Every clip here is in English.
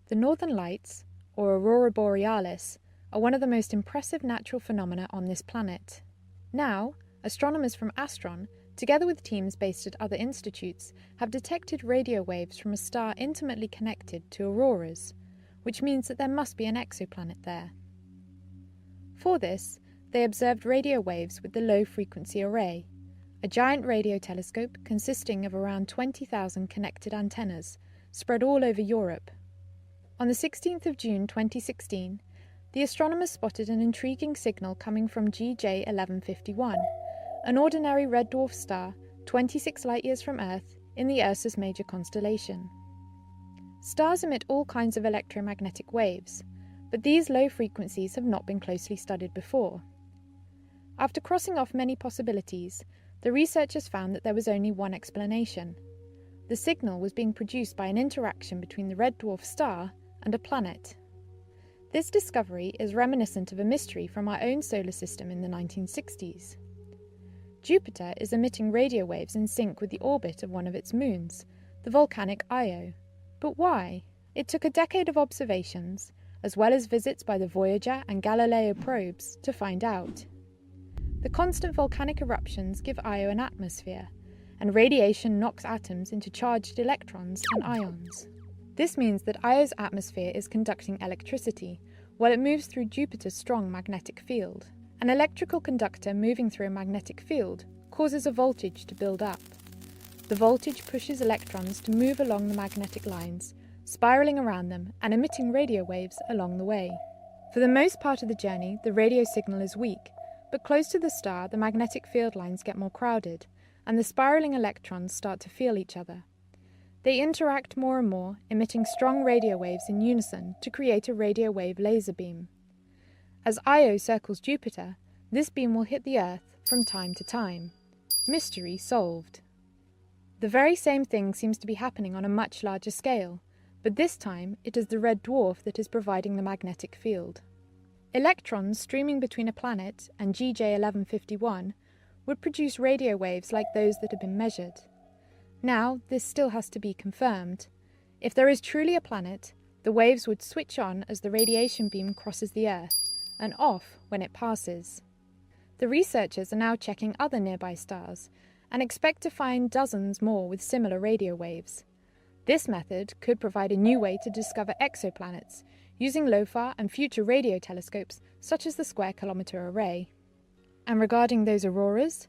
The Northern Lights, or Aurora Borealis, are one of the most impressive natural phenomena on this planet. Now, astronomers from ASTRON, together with teams based at other institutes, have detected radio waves from a star intimately connected to auroras, which means that there must be an exoplanet there. For this, they observed radio waves with the low-frequency array, a giant radio telescope consisting of around 20,000 connected antennas spread all over Europe. On the 16th of June 2016, the astronomers spotted an intriguing signal coming from GJ 1151, an ordinary red dwarf star 26 light-years from Earth in the Ursa's Major constellation. Stars emit all kinds of electromagnetic waves, but these low frequencies have not been closely studied before. After crossing off many possibilities, the researchers found that there was only one explanation. The signal was being produced by an interaction between the red dwarf star and a planet. This discovery is reminiscent of a mystery from our own solar system in the 1960s. Jupiter is emitting radio waves in sync with the orbit of one of its moons, the volcanic Io. But why? It took a decade of observations, as well as visits by the Voyager and Galileo probes, to find out. The constant volcanic eruptions give Io an atmosphere, and radiation knocks atoms into charged electrons and ions. This means that Io's atmosphere is conducting electricity, while it moves through Jupiter's strong magnetic field. An electrical conductor moving through a magnetic field causes a voltage to build up. The voltage pushes electrons to move along the magnetic lines, spiraling around them and emitting radio waves along the way. For the most part of the journey, the radio signal is weak, but close to the star, the magnetic field lines get more crowded, and the spiraling electrons start to feel each other. They interact more and more, emitting strong radio waves in unison to create a radio wave laser beam. As Io circles Jupiter, this beam will hit the Earth from time to time. Mystery solved. The very same thing seems to be happening on a much larger scale, but this time it is the red dwarf that is providing the magnetic field. Electrons streaming between a planet and GJ 1151 would produce radio waves like those that have been measured. Now, this still has to be confirmed. If there is truly a planet, the waves would switch on as the radiation beam crosses the Earth, and off when it passes. The researchers are now checking other nearby stars, and expect to find dozens more with similar radio waves. This method could provide a new way to discover exoplanets, using LOFAR and future radio telescopes such as the Square Kilometre Array. And regarding those auroras,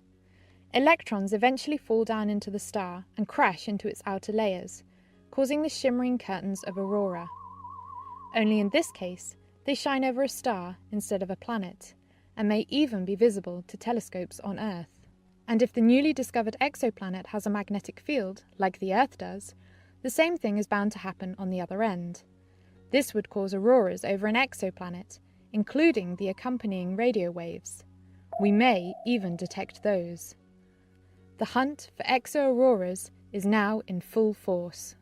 electrons eventually fall down into the star and crash into its outer layers, causing the shimmering curtains of aurora. Only in this case, they shine over a star instead of a planet, and may even be visible to telescopes on Earth. And if the newly discovered exoplanet has a magnetic field, like the Earth does, the same thing is bound to happen on the other end. This would cause auroras over an exoplanet, including the accompanying radio waves. We may even detect those. The hunt for exo-auroras is now in full force.